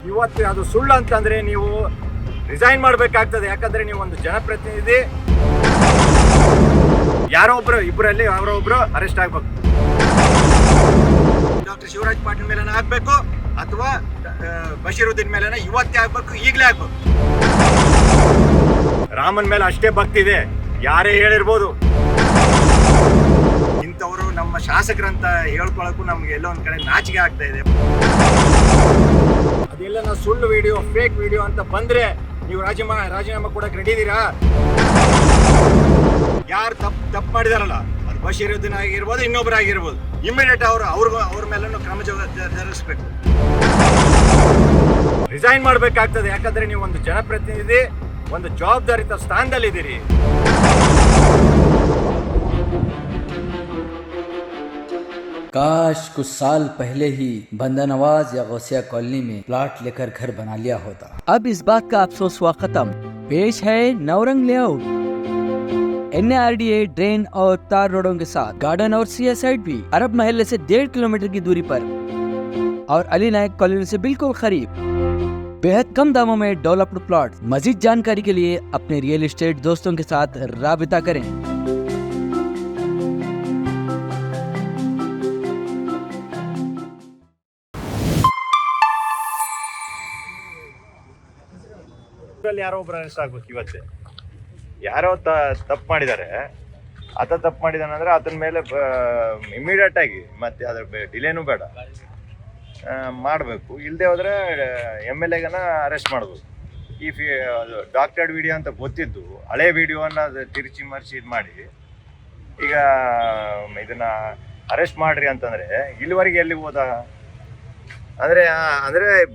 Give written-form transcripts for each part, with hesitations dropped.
ಇವತ್ತು ಅದು ಸುಳ್ಳು ಅಂತಂದ್ರೆ ನೀವು ರಿಸೈನ್ ಮಾಡಬೇಕಾಗ್ತದೆ. ಯಾಕಂದ್ರೆ ನೀವು ಒಂದು ಜನಪ್ರತಿನಿಧಿ. ಯಾರೋ ಒಬ್ರು ಇಬ್ಬರಲ್ಲಿ ಯಾರೋ ಒಬ್ರು ಅರೆಸ್ಟ್ ಆಗ್ಬೇಕು. ಡಾಕ್ಟರ್ ಶಿವರಾಜ್ ಪಾಟೀಲ್ ಮೇಲೆ ಆಗ್ಬೇಕು ಅಥವಾ ಬಶೀರುದ್ದೀನ್ ಮೇಲೆ ಇವತ್ತೇ ಆಗ್ಬೇಕು, ಈಗಲೇ ಆಗ್ಬೇಕು. ರಾಮನ್ ಮೇಲೆ ಅಷ್ಟೇ ಭಕ್ತಿ ಇದೆ, ಯಾರೇ ಹೇಳಿರ್ಬೋದು. ಇಂಥವರು ನಮ್ಮ ಶಾಸಕರಂತ ಹೇಳ್ಕೊಳಕ್ಕೂ ನಮ್ಗೆ ಎಲ್ಲೋ ಒಂದ್ ಕಡೆ ನಾಚಿಕೆ ಆಗ್ತಾ ಇದೆ. ಅದೆಲ್ಲ ನಾವು ಸುಳ್ಳು ವಿಡಿಯೋ, ಫೇಕ್ ವಿಡಿಯೋ ಅಂತ ಬಂದ್ರೆ ನೀವು ರಾಜೀನಾಮೆ ಕೊಡಕ್ಕೆ ರೆಡಿ ಇದೀರಾ? ಯಾರು ತಪ್ಪು ಮಾಡಿದಾರಲ್ಲ, ಅದು ಬಶೀರುದ್ದೀನ್ ಆಗಿರ್ಬೋದು, ಇನ್ನೊಬ್ಬರಾಗಿರ್ಬೋದು, ಇಮಿಡಿಯೇಟ್ ಅವ್ರ ಮೇಲೂ ಕ್ರಮ ಜರುಗಿಸ್ಬೇಕು. ರಿಸೈನ್ ಮಾಡಬೇಕಾಗ್ತದೆ. ಯಾಕಂದ್ರೆ ನೀವು ಒಂದು ಜನಪ್ರತಿನಿಧಿ, ಒಂದು ಜವಾಬ್ದಾರಿತ ಸ್ಥಾನದಲ್ಲಿದ್ದೀರಿ. काश कुछ साल पहले ही बंदा नवाज या गौसिया कॉलोनी में प्लॉट लेकर घर बना लिया होता। अब इस बात का अफसोस हुआ खत्म। पेश है नवरंग लेआउट, NARDA ड्रेन और तार रोडों के साथ गार्डन और सीएसाइड भी अरब महल्ले से 1.5 किलोमीटर की दूरी पर और अली नायक कॉलोनी से बिल्कुल करीब। बेहद कम दामों में डेवलप्ड प्लॉट। मजीद जानकारी के लिए अपने रियल एस्टेट दोस्तों के साथ राबिता करें। ಯಾರೋ ಒಬ್ರು ಅರೆಸ್ಟ್ ಆಗ್ಬೇಕು. ಇವತ್ತೇ ಯಾರೋ ತಪ್ಪು ಮಾಡಿದ್ದಾರೆ, ಆತ ತಪ್ಪು ಮಾಡಿದಾನಂದ್ರೆ ಆತನ ಮೇಲೆ ಇಮಿಡಿಯೇಟ್ ಆಗಿ ಮತ್ತೆ ಅದ್ರ ಡಿಲೇನೂ ಬೇಡ ಮಾಡಬೇಕು. ಇಲ್ಲದೆ ಹೋದ್ರೆ MLAಗನ ಅರೆಸ್ಟ್ ಮಾಡ್ಬೇಕು. ಈ ಡಾಕ್ಟರ್ಡ್ ವಿಡಿಯೋ ಅಂತ ಗೊತ್ತಿದ್ದು ಹಳೆ ವಿಡಿಯೋನ ತಿರುಚಿ ಮರ್ಚಿ ಇದು ಮಾಡಿ ಈಗ ಇದನ್ನ ಅರೆಸ್ಟ್ ಮಾಡ್ರಿ ಅಂತಂದ್ರೆ ಇಲ್ಲಿವರೆಗೆ ಎಲ್ಲಿ ಹೋದ ಅಂದ್ರೆ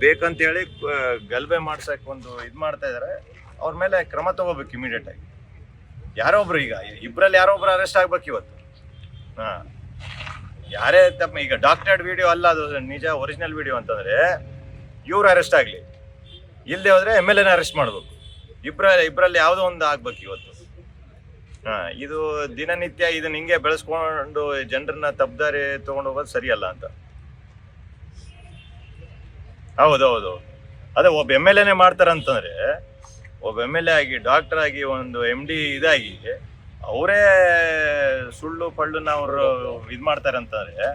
ಬೇಕಂತೇಳಿ ಗಲ್ಬೆ ಮಾಡ್ಸಕ್ ಒಂದು ಇದು ಮಾಡ್ತಾ ಇದಾರೆ. ಅವ್ರ ಮೇಲೆ ಕ್ರಮ ತಗೋಬೇಕು ಇಮಿಡಿಯೇಟ್ ಆಗಿ. ಯಾರೋ ಒಬ್ರು, ಈಗ ಇಬ್ಬರಲ್ಲಿ ಯಾರೋ ಒಬ್ರು ಅರೆಸ್ಟ್ ಆಗ್ಬೇಕು ಇವತ್ತು. ಯಾರೇ ತಪ್ಪ, ಈಗ ಡಾಕ್ಟರ್ಡ್ ವಿಡಿಯೋ ಅಲ್ಲ, ಅದು ನಿಜ ಒರಿಜಿನಲ್ ವಿಡಿಯೋ ಅಂತಂದ್ರೆ ಇವ್ರು ಅರೆಸ್ಟ್ ಆಗ್ಲಿ, ಇಲ್ಲದೆ ಹೋದ್ರೆ MLAನ ಅರೆಸ್ಟ್ ಮಾಡ್ಬೇಕು. ಇಬ್ಬರಲ್ಲಿ ಯಾವುದೋ ಒಂದು ಆಗ್ಬೇಕು ಇವತ್ತು. ಇದು ದಿನನಿತ್ಯ ಇದನ್ನ ಹಿಂಗೆ ಬೆಳೆಸ್ಕೊಂಡು ಜನರನ್ನ ತಪ್ಪದಾರಿ ತಗೊಂಡು ಹೋಗೋದು ಸರಿಯಲ್ಲ ಅಂತ. ಹೌದೌದು, ಅದೇ ಒಬ್ಬ MLAನೇ ಮಾಡ್ತಾರಂತಂದ್ರೆ, ಒಬ್ಬ MLA ಆಗಿ ಡಾಕ್ಟರ್ ಆಗಿ ಒಂದು MD ಇದಾಗಿ ಅವರೇ ಸುಳ್ಳು ಪಳ್ಳುನ ಅವರು ಇದು ಮಾಡ್ತಾರಂತಂದ್ರೆ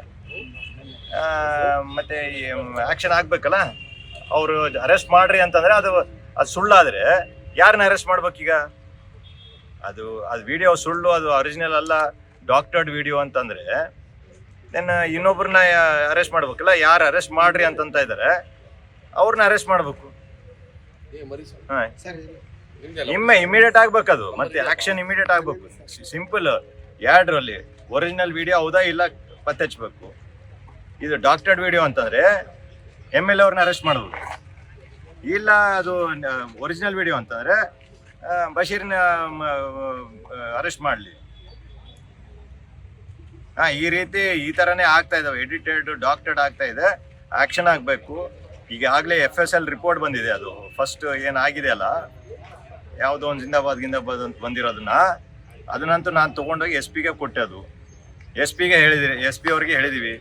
ಮತ್ತೆ ಆಕ್ಷನ್ ಆಗ್ಬೇಕಲ್ಲ. ಅವರು ಅರೆಸ್ಟ್ ಮಾಡ್ರಿ ಅಂತಂದ್ರೆ ಅದು ಸುಳ್ಳಾದ್ರೆ ಯಾರನ್ನ ಅರೆಸ್ಟ್ ಮಾಡ್ಬೇಕೀಗ? ಅದು ವಿಡಿಯೋ ಸುಳ್ಳು, ಅದು ಒರಿಜಿನಲ್ ಅಲ್ಲ, ಡಾಕ್ಟರ್ಡ್ ವಿಡಿಯೋ ಅಂತಂದ್ರೆ ಇನ್ನೊಬ್ರನ್ನ ಅರೆಸ್ಟ್ ಮಾಡ್ಬೇಕಲ್ಲ. ಯಾರು ಅರೆಸ್ಟ್ ಮಾಡ್ರಿ ಅಂತಂತ ಇದ್ದಾರೆ ಅವ್ರನ್ನ ಅರೆಸ್ಟ್ ಮಾಡ್ಬೇಕು. ಇಮಿಡಿಯೇಟ್ ಆಗ್ಬೇಕು ಅದು, ಮತ್ತೆ ಆಕ್ಷನ್ ಇಮಿಡಿಯೇಟ್ ಆಗ್ಬೇಕು. ಸಿಂಪಲ್ ಎರಡರಲ್ಲಿ ಒರಿಜಿನಲ್ ವಿಡಿಯೋ ಹೌದಾ ಇಲ್ಲ ಪತ್ತೆ ಹಚ್ಬೇಕು. ಇದು ಡಾಕ್ಟರ್ಡ್ ವಿಡಿಯೋ ಅಂತಂದ್ರೆ MLA ಅವ್ರನ್ನ ಅರೆಸ್ಟ್ ಮಾಡ್ಬೇಕು. ಇಲ್ಲ ಅದು ಒರಿಜಿನಲ್ ವಿಡಿಯೋ ಅಂತಂದ್ರೆ ಬಶೀರ್ನ ಅರೆಸ್ಟ್ ಮಾಡಲಿ. ಈ ರೀತಿ ಈ ಥರನೇ ಆಗ್ತಾ ಇದಾವೆ. ಎಡಿಟೆಡ್ ಡಾಕ್ಟರ್ಡ್ ಆಗ್ತಾ ಇದೆ, ಆಕ್ಷನ್ ಆಗಬೇಕು. ಈಗಾಗಲೇ FSL ರಿಪೋರ್ಟ್ ಬಂದಿದೆ. ಅದು ಫಸ್ಟ್ ಏನಾಗಿದೆ ಅಲ್ಲ, ಯಾವುದೋ ಒಂದು ಜಿಂದಾಬಾದ್ ಅಂತ ಬಂದಿರೋದನ್ನ, ಅದನ್ನಂತೂ ನಾನು ತೊಗೊಂಡೋಗಿ SP ಕೊಟ್ಟೆ. ಅದು SP ಅವ್ರಿಗೆ ಹೇಳಿದೀವಿ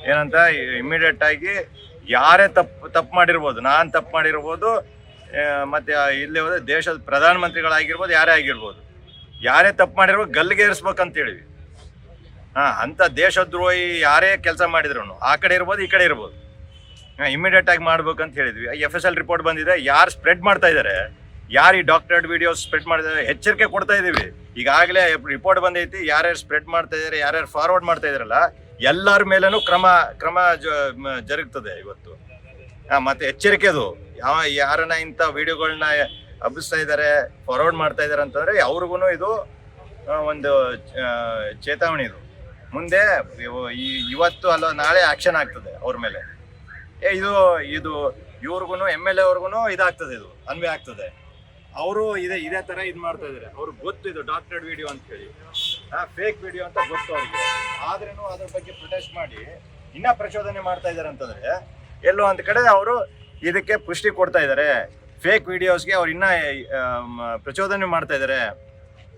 ಏನಂತ, ಇಮಿಡಿಯೇಟ್ ಆಗಿ ಯಾರೇ ತಪ್ಪು ಮಾಡಿರ್ಬೋದು, ನಾನು ತಪ್ಪು ಮಾಡಿರ್ಬೋದು, ಮತ್ತೆ ಇಲ್ಲಿ ಹೋದ್ರೆ ದೇಶದ ಪ್ರಧಾನಮಂತ್ರಿಗಳಾಗಿರ್ಬೋದು, ಯಾರೇ ಆಗಿರ್ಬೋದು, ಯಾರೇ ತಪ್ಪು ಮಾಡಿರ್ಬೋದು ಗಲ್ಲಿಗೆ ಏರಿಸ್ಬೇಕಂತ ಹೇಳಿವಿ. ಅಂತ ದೇಶದ್ರೋಹಿ ಯಾರೇ ಕೆಲಸ ಮಾಡಿದ್ರು ಆ ಕಡೆ ಇರ್ಬೋದು, ಈ ಕಡೆ ಇರ್ಬೋದು, ಇಮಿಡಿಯೇಟ್ ಆಗಿ ಮಾಡ್ಬೇಕಂತ ಹೇಳಿದ್ವಿ. FSL ರಿಪೋರ್ಟ್ ಬಂದಿದೆ. ಯಾರು ಸ್ಪ್ರೆಡ್ ಮಾಡ್ತಾ ಇದ್ದಾರೆ, ಯಾರು ಈ ಡಾಕ್ಟರ್ಡ್ ವಿಡಿಯೋಸ್ ಸ್ಪ್ರೆಡ್ ಮಾಡಿದ್ದಾರೆ, ಎಚ್ಚರಿಕೆ ಕೊಡ್ತಾ ಇದೀವಿ. ಈಗಾಗಲೇ ರಿಪೋರ್ಟ್ ಬಂದೈತಿ. ಯಾರ್ಯಾರು ಸ್ಪ್ರೆಡ್ ಮಾಡ್ತಾ ಇದ್ದಾರೆ, ಯಾರ್ಯಾರು ಫಾರ್ವರ್ಡ್ ಮಾಡ್ತಾ ಇದಾರಲ್ಲ, ಎಲ್ಲರ ಮೇಲೇನೂ ಕ್ರಮ ಜರುಗ್ತದೆ ಇವತ್ತು. ಮತ್ತೆ ಎಚ್ಚರಿಕೆದು ಯಾರನ್ನ ಇಂಥ ವಿಡಿಯೋಗಳನ್ನ ಹಬ್ಬಿಸ್ತಾ ಇದ್ದಾರೆ, ಫಾರ್ವರ್ಡ್ ಮಾಡ್ತಾ ಇದ್ದಾರೆ ಅಂತಂದ್ರೆ ಅವ್ರಿಗೂ ಇದು ಒಂದು ಚೇತಾವಣಿ. ಇದು ಮುಂದೆ ಇವತ್ತು ಅಲ್ಲ ನಾಳೆ ಆಕ್ಷನ್ ಆಗ್ತದೆ ಅವ್ರ ಮೇಲೆ. ಇದು ಇವ್ರಿಗೂ MLA ಅವ್ರಿಗೂ ಇದಾಗ್ತದೆ, ಇದು ಅನ್ವಯ ಆಗ್ತದೆ. ಅವರು ಇದೇ ತರ ಇದು ಮಾಡ್ತಾ ಇದಾರೆ. ಅವ್ರಿಗೆ ಗೊತ್ತು ಇದು ಡಾಕ್ಟರ್ಡ್ ವಿಡಿಯೋ ಅಂತ ಹೇಳಿ, ಫೇಕ್ ವಿಡಿಯೋ ಅಂತ ಗೊತ್ತು ಅವ್ರಿಗೆ. ಆದ್ರೂ ಅದ್ರ ಬಗ್ಗೆ ಪ್ರೊಟೆಸ್ಟ್ ಮಾಡಿ ಇನ್ನ ಪ್ರಚೋದನೆ ಮಾಡ್ತಾ ಇದಾರೆ ಅಂತಂದ್ರೆ ಎಲ್ಲೋ ಒಂದ್ ಕಡೆ ಅವರು ಇದಕ್ಕೆ ಪುಷ್ಟಿ ಕೊಡ್ತಾ ಇದ್ದಾರೆ. ಫೇಕ್ ವಿಡಿಯೋಸ್ಗೆ ಅವ್ರು ಇನ್ನ ಪ್ರಚೋದನೆ ಮಾಡ್ತಾ ಇದ್ದಾರೆ.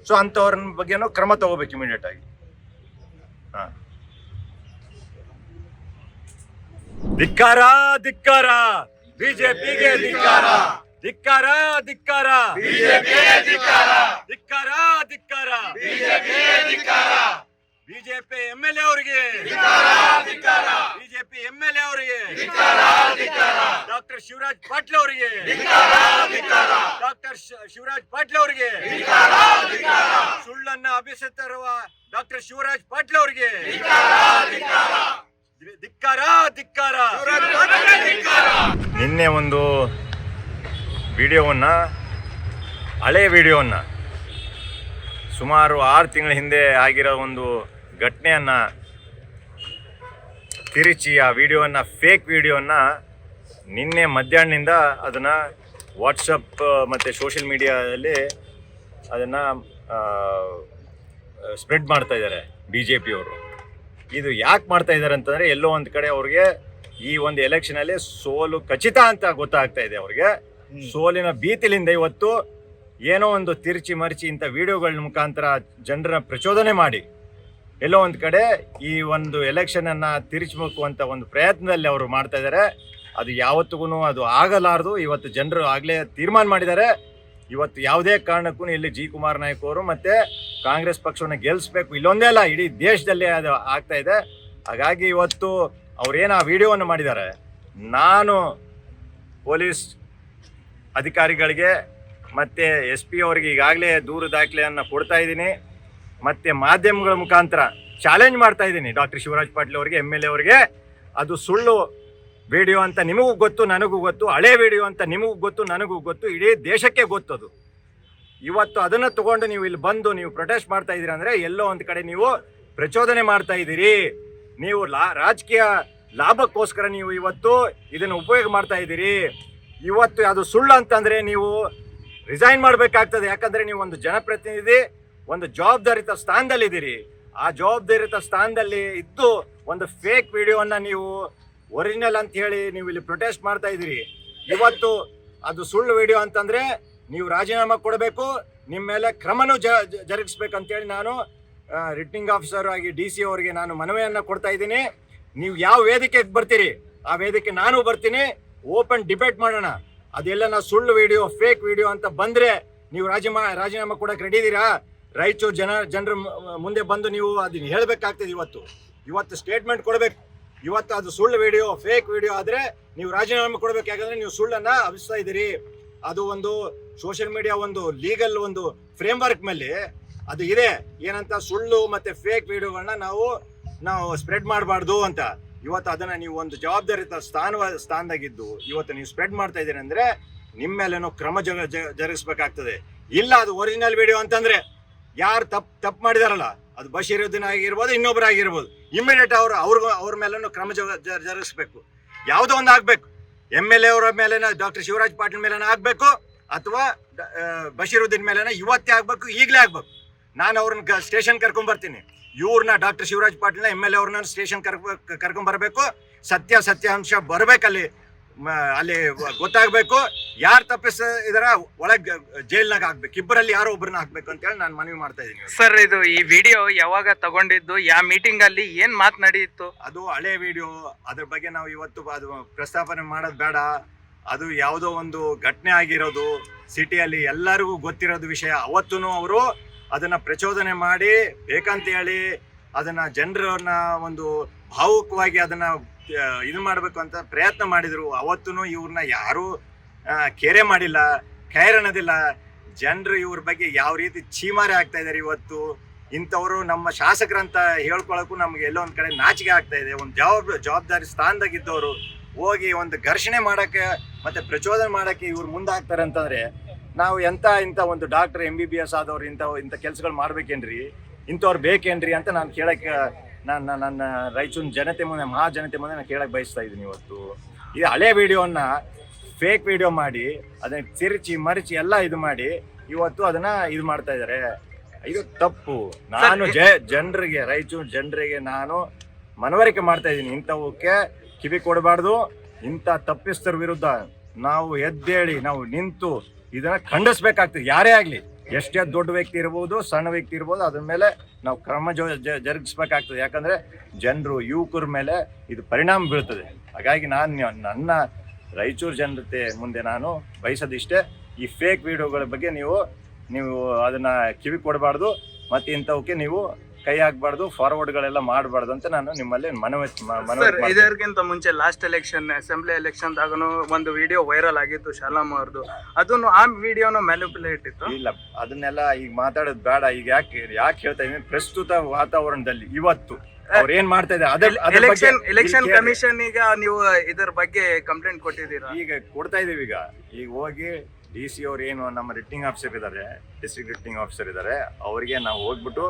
ಸೊ ಅಂಥವ್ರ ಬಗ್ಗೆನೂ ಕ್ರಮ ತಗೋಬೇಕು ಇಮಿಡಿಯೇಟ್ ಆಗಿ. ಧಿಕ್ಕಾರ ಧಿಕ್ಕಾರ ಬಿಜೆಪಿಗೆ ಧಿಕ್ಕಾರ, ಧಿಕ್ಕಾರ, ಧಿಕ್ಕಾರ, ಬಿಜೆಪಿಗೆ ಧಿಕ್ಕಾರ, ಧಿಕ್ಕಾರ, ಧಿಕ್ಕಾರ, ಬಿಜೆಪಿಗೆ ಧಿಕ್ಕಾರ, ಬಿಜೆಪಿ ಎಂಎಲ್ಎ ಅವರಿಗೆ ಧಿಕ್ಕಾರ, ಧಿಕ್ಕಾರ, ಬಿಜೆಪಿ ಎಂಎಲ್ಎ ಅವರಿಗೆ ಧಿಕ್ಕಾರ, ಧಿಕ್ಕಾರ, ಡಾಕ್ಟರ್ ಶಿವರಾಜ್ ಪಾಟೀಲ್ ಅವರಿಗೆ ಧಿಕ್ಕಾರ, ಧಿಕ್ಕಾರ, ಡಾಕ್ಟರ್ ಶಿವರಾಜ್ ಪಾಟೀಲ್ ಅವರಿಗೆ ಧಿಕ್ಕಾರ, ಧಿಕ್ಕಾರ, ಸುಳ್ಳನ್ನ ಅಭಿಸರಿಸಿರುವ ಡಾಕ್ಟರ್ ಶಿವರಾಜ್ ಪಾಟೀಲ್ ಅವರಿಗೆ ಧಿಕ್ಕಾರ, ಧಿಕ್ಕಾರ, ಧಿಕ್ಕಾರ, ಧಿಕ್ಕಾರ. ನಿನ್ನೆ ಒಂದು ವಿಡಿಯೋವನ್ನು, ಹಳೆ ವಿಡಿಯೋವನ್ನು, ಸುಮಾರು 6 ತಿಂಗಳ ಹಿಂದೆ ಆಗಿರೋ ಒಂದು ಘಟನೆಯನ್ನು ತಿರುಚಿ ಆ ವಿಡಿಯೋವನ್ನು, ಫೇಕ್ ವಿಡಿಯೋವನ್ನು ನಿನ್ನೆ ಮಧ್ಯಾಹ್ನದಿಂದ ಅದನ್ನು ವಾಟ್ಸಪ್ ಮತ್ತು ಸೋಷಿಯಲ್ ಮೀಡಿಯಾದಲ್ಲಿ ಅದನ್ನು ಸ್ಪ್ರೆಡ್ ಮಾಡ್ತಾ ಇದ್ದಾರೆ ಬಿ ಜೆ ಪಿಯವರು. ಇದು ಯಾಕೆ ಮಾಡ್ತಾ ಇದ್ದಾರೆ ಅಂತಂದರೆ, ಎಲ್ಲೋ ಒಂದು ಕಡೆ ಅವ್ರಿಗೆ ಈ ಒಂದು ಎಲೆಕ್ಷನಲ್ಲಿ ಸೋಲು ಖಚಿತ ಅಂತ ಗೊತ್ತಾಗ್ತಾ ಇದೆ. ಅವ್ರಿಗೆ ಸೋಲಿನ ಭೀತಿಲಿಂದ ಇವತ್ತು ಏನೋ ಒಂದು ತಿರುಚಿ ಮರಿಚಿ ಇಂಥ ವಿಡಿಯೋಗಳ ಮುಖಾಂತರ ಜನರ ಪ್ರಚೋದನೆ ಮಾಡಿ ಎಲ್ಲೋ ಒಂದು ಕಡೆ ಈ ಒಂದು ಎಲೆಕ್ಷನನ್ನು ತಿರುಚಬೇಕು ಅಂತ ಒಂದು ಪ್ರಯತ್ನದಲ್ಲಿ ಅವರು ಮಾಡ್ತಾ ಇದ್ದಾರೆ. ಅದು ಯಾವತ್ತಿಗೂ ಅದು ಆಗಲಾರದು. ಇವತ್ತು ಜನರು ಆಗಲೇ ತೀರ್ಮಾನ ಮಾಡಿದ್ದಾರೆ. ಇವತ್ತು ಯಾವುದೇ ಕಾರಣಕ್ಕೂ ಇಲ್ಲಿ ಜಿ ಕುಮಾರ್ ನಾಯ್ಕ ಅವರು ಮತ್ತು ಕಾಂಗ್ರೆಸ್ ಪಕ್ಷವನ್ನು ಗೆಲ್ಲಿಸ್ಬೇಕು, ಇಲ್ಲೊಂದೇ ಅಲ್ಲ ಇಡೀ ದೇಶದಲ್ಲೇ ಅದು ಆಗ್ತಾ ಇದೆ. ಹಾಗಾಗಿ ಇವತ್ತು ಅವರೇನು ಆ ವಿಡಿಯೋವನ್ನು ಮಾಡಿದ್ದಾರೆ, ನಾನು ಪೊಲೀಸ್ ಅಧಿಕಾರಿಗಳಿಗೆ ಮತ್ತು ಎಸ್ ಪಿ ಅವರಿಗೆ ಈಗಾಗಲೇ ದೂರು ದಾಖಲೆಯನ್ನು ಕೊಡ್ತಾ ಇದ್ದೀನಿ, ಮತ್ತು ಮಾಧ್ಯಮಗಳ ಮುಖಾಂತರ ಚಾಲೆಂಜ್ ಮಾಡ್ತಾ ಇದ್ದೀನಿ ಡಾಕ್ಟರ್ ಶಿವರಾಜ್ ಪಾಟೀಲ್ ಅವರಿಗೆ, MLA ಅವರಿಗೆ. ಅದು ಸುಳ್ಳು ವಿಡಿಯೋ ಅಂತ ನಿಮಗೂ ಗೊತ್ತು, ನನಗೂ ಗೊತ್ತು. ಹಳೆ ವಿಡಿಯೋ ಅಂತ ನಿಮಗೂ ಗೊತ್ತು, ನನಗೂ ಗೊತ್ತು, ಇಡೀ ದೇಶಕ್ಕೆ ಗೊತ್ತದು. ಇವತ್ತು ಅದನ್ನು ತಗೊಂಡು ನೀವು ಇಲ್ಲಿ ಬಂದು ನೀವು ಪ್ರೊಟೆಸ್ಟ್ ಮಾಡ್ತಾ ಇದ್ದೀರಿ ಅಂದರೆ ಎಲ್ಲೋ ಒಂದು ಕಡೆ ನೀವು ಪ್ರಚೋದನೆ ಮಾಡ್ತಾ ಇದ್ದೀರಿ. ನೀವು ರಾಜಕೀಯ ಲಾಭಕ್ಕೋಸ್ಕರ ನೀವು ಇವತ್ತು ಇದನ್ನು ಉಪಯೋಗ ಮಾಡ್ತಾ ಇದ್ದೀರಿ. ಇವತ್ತು ಅದು ಸುಳ್ಳು ಅಂತಂದರೆ ನೀವು ರಿಸೈನ್ ಮಾಡಬೇಕಾಗ್ತದೆ. ಯಾಕಂದರೆ ನೀವು ಒಂದು ಜನಪ್ರತಿನಿಧಿ, ಒಂದು ಜವಾಬ್ದಾರಿತ ಸ್ಥಾನದಲ್ಲಿದ್ದೀರಿ. ಆ ಜವಾಬ್ದಾರಿತ ಸ್ಥಾನದಲ್ಲಿ ಇದ್ದು ಒಂದು ಫೇಕ್ ವಿಡಿಯೋವನ್ನು ನೀವು ಒರಿಜಿನಲ್ ಅಂತ ಹೇಳಿ ನೀವು ಇಲ್ಲಿ ಪ್ರೊಟೆಸ್ಟ್ ಮಾಡ್ತಾ ಇದ್ದೀರಿ. ಇವತ್ತು ಅದು ಸುಳ್ಳು ವಿಡಿಯೋ ಅಂತಂದರೆ ನೀವು ರಾಜೀನಾಮೆ ಕೊಡಬೇಕು, ನಿಮ್ಮ ಮೇಲೆ ಕ್ರಮನೂ ಜರುಗಿಸ್ಬೇಕಂತೇಳಿ ನಾನು ರಿಟರ್ನಿಂಗ್ ಆಫೀಸರ್ ಆಗಿ DC ಅವರಿಗೆ ನಾನು ಮನವಿಯನ್ನು ಕೊಡ್ತಾ ಇದ್ದೀನಿ. ನೀವು ಯಾವ ವೇದಿಕೆಗೆ ಬರ್ತೀರಿ ಆ ವೇದಿಕೆ ನಾನು ಬರ್ತೀನಿ, ಓಪನ್ ಡಿಬೇಟ್ ಮಾಡೋಣ. ಅದೆಲ್ಲ ನಾವು ಸುಳ್ಳು ವಿಡಿಯೋ, ಫೇಕ್ ವಿಡಿಯೋ ಅಂತ ಬಂದರೆ ನೀವು ರಾಜೀನಾಮೆ ಕೊಡೋಕೆ ರೆಡಿ ಇದ್ದೀರಾ? ರಾಯಚೂರು ಜನರ ಮುಂದೆ ಬಂದು ನೀವು ಅದನ್ನು ಹೇಳಬೇಕಾಗ್ತದೆ. ಇವತ್ತು ಸ್ಟೇಟ್ಮೆಂಟ್ ಕೊಡಬೇಕು. ಇವತ್ತು ಅದು ಸುಳ್ಳು ವಿಡಿಯೋ, ಫೇಕ್ ವಿಡಿಯೋ ಆದರೆ ನೀವು ರಾಜೀನಾಮೆ ಕೊಡಬೇಕು. ಯಾಕಂದರೆ ನೀವು ಸುಳ್ಳನ್ನು ಹಬ್ಬಿಸ್ತಾ ಇದ್ದೀರಿ. ಅದು ಒಂದು ಸೋಷಿಯಲ್ ಮೀಡಿಯಾ ಒಂದು ಲೀಗಲ್ ಒಂದು ಫ್ರೇಮ್ವರ್ಕ್ ಮೇಲೆ ಅದು ಇದೆ, ಏನಂತ ಸುಳ್ಳು ಮತ್ತು ಫೇಕ್ ವಿಡಿಯೋಗಳನ್ನ ನಾವು ಸ್ಪ್ರೆಡ್ ಮಾಡಬಾರ್ದು ಅಂತ. ಇವತ್ತು ಅದನ್ನು ನೀವು ಒಂದು ಜವಾಬ್ದಾರಿತ ಸ್ಥಾನದಾಗಿದ್ದು ಇವತ್ತು ನೀವು ಸ್ಪ್ರೆಡ್ ಮಾಡ್ತಾ ಇದ್ದೀರಿ ಅಂದರೆ ನಿಮ್ಮ ಮೇಲೇನೋ ಕ್ರಮ ಜರುಗಿಸ್ಬೇಕಾಗ್ತದೆ. ಇಲ್ಲ ಅದು ಒರಿಜಿನಲ್ ವಿಡಿಯೋ ಅಂತಂದರೆ ಯಾರು ತಪ್ಪು ಮಾಡಿದಾರಲ್ಲ, ಅದು ಬಶೀರುದ್ದೀನ್ ಆಗಿರ್ಬೋದು, ಇನ್ನೊಬ್ಬರಾಗಿರ್ಬೋದು, ಇಮ್ಮಿಡಿಯೇಟ್ ಅವ್ರ ಮೇಲೂ ಕ್ರಮ ಜರುಗಿಸ್ಬೇಕು. ಯಾವುದೋ ಒಂದು ಆಗಬೇಕು. MLA ಅವರ ಮೇಲೇನ, ಡಾಕ್ಟರ್ ಶಿವರಾಜ್ ಪಾಟೀಲ್ ಮೇಲೇನ ಆಗಬೇಕು, ಅಥವಾ ಬಶೀರುದ್ದೀನ್ ಮೇಲೇನ ಇವತ್ತೇ ಆಗಬೇಕು, ಈಗಲೇ ಆಗಬೇಕು. ನಾನು ಅವ್ರನ್ನ ಸ್ಟೇಷನ್ ಕರ್ಕೊಂಬರ್ತೀನಿ. ಇವ್ರನ್ನ ಡಾಕ್ಟರ್ ಶಿವರಾಜ್ ಪಾಟೀಲ್ನ MLA ಅವ್ರನ್ನ ಸ್ಟೇಷನ್ ಕರ್ಕೊಂಬರ್ಬೇಕು. ಸತ್ಯಾಂಶ ಬರಬೇಕಲ್ಲಿ, ಅಲ್ಲಿ ಗೊತ್ತಾಗಬೇಕು. ಯಾರು ತಪ್ಪಿಸಿದಾರ ಒಳಗೆ ಜೈಲ್ನಾಗ ಹಾಕ್ಬೇಕು. ಇಬ್ಬರಲ್ಲಿ ಯಾರೋ ಒಬ್ಬರನ್ನ ಹಾಕ್ಬೇಕು ಅಂತೇಳಿ ನಾನು ಮನವಿ ಮಾಡ್ತಾ ಇದ್ದೀನಿ. ಸರ್, ಇದು ಈ ವಿಡಿಯೋ ಯಾವಾಗ ತಗೊಂಡಿದ್ದು, ಯಾವ ಮೀಟಿಂಗ್ ಅಲ್ಲಿ ಏನ್ ಮಾತನಾಡಿತ್ತು? ಅದು ಹಳೆ ವಿಡಿಯೋ. ಅದ್ರ ಬಗ್ಗೆ ನಾವು ಇವತ್ತು ಅದು ಪ್ರಸ್ತಾಪನೆ ಮಾಡೋದು ಬೇಡ. ಅದು ಯಾವುದೋ ಒಂದು ಘಟನೆ ಆಗಿರೋದು, ಸಿಟಿಯಲ್ಲಿ ಎಲ್ಲರಿಗೂ ಗೊತ್ತಿರೋದು ವಿಷಯ. ಅವತ್ತೂ ಅವರು ಅದನ್ನ ಪ್ರಚೋದನೆ ಮಾಡಿ ಬೇಕಂತ ಹೇಳಿ ಅದನ್ನ ಜನರನ್ನ ಒಂದು ಭಾವುಕವಾಗಿ ಅದನ್ನ ಇದು ಮಾಡಬೇಕು ಅಂತ ಪ್ರಯತ್ನ ಮಾಡಿದ್ರು. ಅವತ್ತೂ ಇವ್ರನ್ನ ಯಾರೂ ಕೇರೆ ಮಾಡಿಲ್ಲ, ಖೈರ್ ಅನ್ನೋದಿಲ್ಲ. ಜನರು ಇವ್ರ ಬಗ್ಗೆ ಯಾವ ರೀತಿ ಚೀಮಾರಿ ಆಗ್ತಾ ಇದ್ದಾರೆ. ಇವತ್ತು ಇಂಥವರು ನಮ್ಮ ಶಾಸಕರಂತ ಹೇಳ್ಕೊಳಕ್ಕೂ ನಮ್ಗೆ ಎಲ್ಲೋ ಒಂದು ಕಡೆ ನಾಚಿಕೆ ಆಗ್ತಾ ಇದೆ. ಒಂದು ಜವಾಬ್ದಾರಿ ಸ್ಥಾನದಾಗಿದ್ದವರು ಹೋಗಿ ಒಂದು ಘರ್ಷಣೆ ಮಾಡೋಕ್ಕೆ ಮತ್ತು ಪ್ರಚೋದನೆ ಮಾಡೋಕ್ಕೆ ಇವ್ರು ಮುಂದಾಗ್ತಾರೆ ಅಂತಂದರೆ ನಾವು ಇಂಥ ಒಂದು ಡಾಕ್ಟರ್ MBBS ಆದವ್ರು ಇಂಥ ಕೆಲಸಗಳು ಮಾಡ್ಬೇಕೇನ್ರಿ, ಇಂಥವ್ರು ಬೇಕೇನ್ರಿ ಅಂತ ನಾನು ಕೇಳೋಕ್ಕೆ ನನ್ನ ರಾಯಚೂರು ಜನತೆ ಮುಂದೆ, ಮಹಾಜನತೆ ಮುಂದೆ ನಾನು ಕೇಳಕ್ಕೆ ಬಯಸ್ತಾ ಇದ್ದೀನಿ. ಇವತ್ತು ಈ ಹಳೆ ವಿಡಿಯೋನ ಫೇಕ್ ವಿಡಿಯೋ ಮಾಡಿ ಅದನ್ನು ತಿರುಚಿ ಮರಿಚಿ ಎಲ್ಲ ಇದು ಮಾಡಿ ಇವತ್ತು ಅದನ್ನು ಇದು ಮಾಡ್ತಾ ಇದ್ದಾರೆ. ಇದು ತಪ್ಪು. ನಾನು ಜನರಿಗೆ, ರಾಯಚೂರು ಜನರಿಗೆ ನಾನು ಮನವರಿಕೆ ಮಾಡ್ತಾ ಇದ್ದೀನಿ. ಇಂಥವಕ್ಕೆ ಕಿವಿ ಕೊಡಬಾರ್ದು. ಇಂಥ ತಪ್ಪಿಸ್ತರ ವಿರುದ್ಧ ನಾವು ಎದ್ದೇಳಿ ನಾವು ನಿಂತು ಇದನ್ನು ಖಂಡಿಸ್ಬೇಕಾಗ್ತದೆ. ಯಾರೇ ಆಗಲಿ, ಎಷ್ಟೇ ದೊಡ್ಡ ವ್ಯಕ್ತಿ ಇರ್ಬೋದು, ಸಣ್ಣ ವ್ಯಕ್ತಿ ಇರ್ಬೋದು, ಅದ್ರ ಮೇಲೆ ನಾವು ಕ್ರಮ ಜರುಗಿಸ್ಬೇಕಾಗ್ತದೆ. ಯಾಕಂದರೆ ಜನರು, ಯುವಕರ ಮೇಲೆ ಇದು ಪರಿಣಾಮ ಬೀಳ್ತದೆ. ಹಾಗಾಗಿ ನಾನು ನನ್ನ ರಾಯಚೂರು ಜನತೆ ಮುಂದೆ ನಾನು ಬಯಸೋದಿಷ್ಟೇ, ಈ ಫೇಕ್ ವಿಡಿಯೋಗಳ ಬಗ್ಗೆ ನೀವು ಅದನ್ನ ಕಿವಿ ಕೊಡಬಾರ್ದು, ಮತ್ತು ಇಂಥವಕ್ಕೆ ನೀವು ಕೈ ಹಾಕಬಾರ್ದು, ಫಾರ್ವರ್ಡ್ಗಳೆಲ್ಲ ಮಾಡಬಾರ್ದು ಅಂತ ನಾನು ನಿಮ್ಮಲ್ಲಿ ಮನವಿ ಮಾಡ್ತೀನಿ. ಇದಕ್ಕಿಂತ ಮುಂಚೆ ಲಾಸ್ಟ್ ಎಲೆಕ್ಷನ್ ಅಸೆಂಬ್ಲಿ ಎಲೆಕ್ಷನ್ದಾಗನು ಒಂದು ವಿಡಿಯೋ ವೈರಲ್ ಆಗಿತ್ತು ಶಾಲಮ್ ಅವ್ರದ್ದು, ಅದನ್ನು ಆ ವಿಡಿಯೋನು ಮ್ಯಾನಿಪುಲೇಟ್ ಇತ್ತು. ಇಲ್ಲ, ಅದನ್ನೆಲ್ಲ ಈಗ ಮಾತಾಡೋದು ಬೇಡ. ಈಗ ಯಾಕೆ ಹೇಳ್ತಾ ಇದೀನಿ, ಪ್ರಸ್ತುತ ವಾತಾವರಣದಲ್ಲಿ ಇವತ್ತು ಅವ್ರು ಏನ್ ಮಾಡ್ತಾ ಇದ್ದಾರೆ, ಎಲೆಕ್ಷನ್ ಕಮಿಷನ್ ಈಗ ನೀವು ಇದರ ಬಗ್ಗೆ ಕಂಪ್ಲೇಂಟ್ ಕೊಟ್ಟಿದ್ದೀರಾ? ಈಗ ಕೊಡ್ತಾ ಇದೀವಿ. ಈಗ ಹೋಗಿ DC ಅವ್ರು ಏನು ನಮ್ಮ ರಿಟರ್ನಿಂಗ್ ಆಫೀಸರ್ ಇದ್ದಾರೆ, ಡಿಸ್ಟ್ರಿಕ್ಟ್ ರಿಟರ್ನಿಂಗ್ ಆಫೀಸರ್ ಇದ್ದಾರೆ, ಅವರಿಗೆ ನಾವು ಹೋಗ್ಬಿಟ್ಟು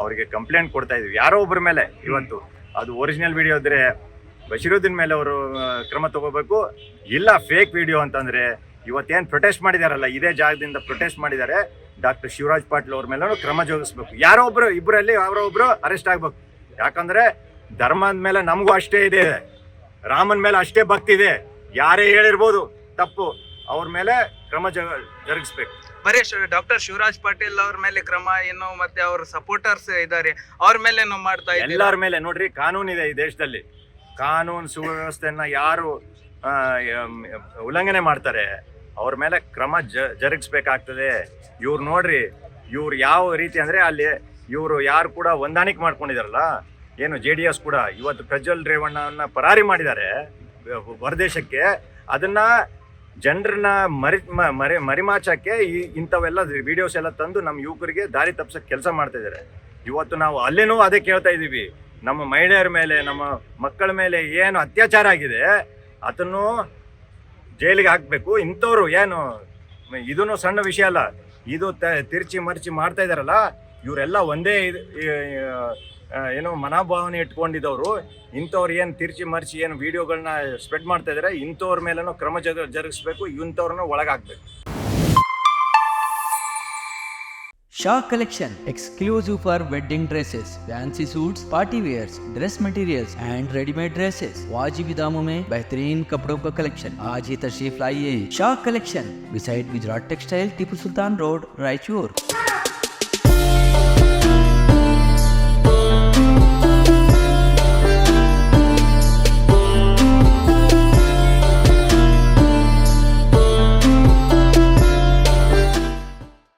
ಅವರಿಗೆ ಕಂಪ್ಲೇಂಟ್ ಕೊಡ್ತಾ ಇದೀವಿ. ಯಾರೋ ಒಬ್ಬರ ಮೇಲೆ ಇವತ್ತು ಅದು ಒರಿಜಿನಲ್ ವಿಡಿಯೋ ಇದ್ರೆ ಬಶೀರುದ್ದೀನ್ ಮೇಲೆ ಅವರು ಕ್ರಮ ತಗೋಬೇಕು. ಇಲ್ಲ ಫೇಕ್ ವಿಡಿಯೋ ಅಂತಂದ್ರೆ ಇವತ್ತೇನು ಪ್ರೊಟೆಸ್ಟ್ ಮಾಡಿದಾರಲ್ಲ, ಇದೇ ಜಾಗದಿಂದ ಪ್ರೊಟೆಸ್ಟ್ ಮಾಡಿದ್ದಾರೆ, ಡಾಕ್ಟರ್ ಶಿವರಾಜ್ ಪಾಟೀಲ್ ಅವ್ರ ಮೇಲೂ ಕ್ರಮ ಜರುಗಿಸ್ಬೇಕು. ಯಾರೋ ಒಬ್ರು ಇಬ್ಬರಲ್ಲಿ ಯಾರೋ ಒಬ್ರು ಅರೆಸ್ಟ್ ಆಗ್ಬೇಕು. ಯಾಕಂದ್ರೆ ಧರ್ಮದ ಮೇಲೆ ನಮಗೂ ಅಷ್ಟೇ ಇದೆ, ರಾಮನ ಮೇಲೆ ಅಷ್ಟೇ ಭಕ್ತಿ ಇದೆ. ಯಾರೇ ಹೇಳಿರ್ಬೋದು ತಪ್ಪು, ಅವ್ರ ಮೇಲೆ ಕ್ರಮ ಜರುಗಿಸ್ಬೇಕು. ಬರೀ ಡಾಕ್ಟರ್ ಶಿವರಾಜ್ ಪಾಟೀಲ್ ಅವ್ರ ಮೇಲೆ ಕ್ರಮ ಏನು, ಮತ್ತೆ ಅವ್ರ ಸಪೋರ್ಟರ್ಸ್ ಇದ್ದಾರೆ ಅವ್ರ ಮೇಲೆ ಮಾಡ್ತಾ ಇದ್ದಾರೆ. ಎಲ್ಲರ ಮೇಲೆ ನೋಡ್ರಿ, ಕಾನೂನಿದೆ ಈ ದೇಶದಲ್ಲಿ. ಕಾನೂನು ಸುವ್ಯವಸ್ಥೆಯನ್ನ ಯಾರು ಉಲ್ಲಂಘನೆ ಮಾಡ್ತಾರೆ ಅವ್ರ ಮೇಲೆ ಕ್ರಮ ಜರುಗಿಸ್ಬೇಕಾಗ್ತದೆ. ಇವ್ರು ನೋಡ್ರಿ, ಇವ್ರು ಯಾವ ರೀತಿ ಅಂದ್ರೆ ಅಲ್ಲಿ ಇವರು ಯಾರು ಕೂಡ ಹೊಂದಾಣಿಕೆ ಮಾಡ್ಕೊಂಡಿದಾರಲ್ಲ, ಏನು JDS ಕೂಡ ಇವತ್ತು ಪ್ರಜ್ವಲ್ ರೇವಣ್ಣನ ಪರಾರಿ ಮಾಡಿದ್ದಾರೆ ಹೊರದೇಶಕ್ಕೆ. ಅದನ್ನ ಜನರನ್ನ ಮರಿಮಾಚಕ್ಕೆ ಇಂಥವೆಲ್ಲ ವಿಡಿಯೋಸ್ ಎಲ್ಲ ತಂದು ನಮ್ಮ ಯುವಕರಿಗೆ ದಾರಿ ತಪ್ಪಿಸೋಕೆ ಕೆಲಸ ಮಾಡ್ತಾ ಇದ್ದಾರೆ. ಇವತ್ತು ನಾವು ಅಲ್ಲೇನೂ ಅದೇ ಕೇಳ್ತಾ ಇದ್ದೀವಿ, ನಮ್ಮ ಮಹಿಳೆಯರ ಮೇಲೆ, ನಮ್ಮ ಮಕ್ಕಳ ಮೇಲೆ ಏನು ಅತ್ಯಾಚಾರ ಆಗಿದೆ ಅದನ್ನು ಜೈಲಿಗೆ ಹಾಕಬೇಕು. ಇಂಥವ್ರು ಏನು ಇದನ್ನು ಸಣ್ಣ ವಿಷಯ ಅಲ್ಲ, ಇದು ತಿರ್ಚಿ ಮರ್ಚಿ ಮಾಡ್ತಾ ಇದ್ದಾರಲ್ಲ, ಇವರೆಲ್ಲ ಒಂದೇ ಏನು ಮನೋಭಾವನೆ ಇಟ್ಕೊಂಡಿದ್ದವರು. ಇಂಥವ್ರು ಏನು ತಿರ್ಚಿ ಮರ್ಚಿ ಏನು ವಿಡಿಯೋಗಳನ್ನ ಸ್ಪ್ರೆಡ್ ಮಾಡ್ತಾ ಇದ್ದಾರೆ, ಇಂಥವ್ರ ಮೇಲೂ ಕ್ರಮ ಜರುಗಿಸ್ಬೇಕು, ಇಂಥವ್ರನ್ನ ಒಳಗಾಕ್ಬೇಕು. Shah Collection, exclusive for wedding dresses, fancy suits, party wears, dress materials and ready-made dresses. वाजिब दामों में बेहतरीन कपड़ों का कलेक्शन. आज ही तशरीफ लाइए. Shah Collection, beside Gujarat Textile, Tipu Sultan road, Raichur.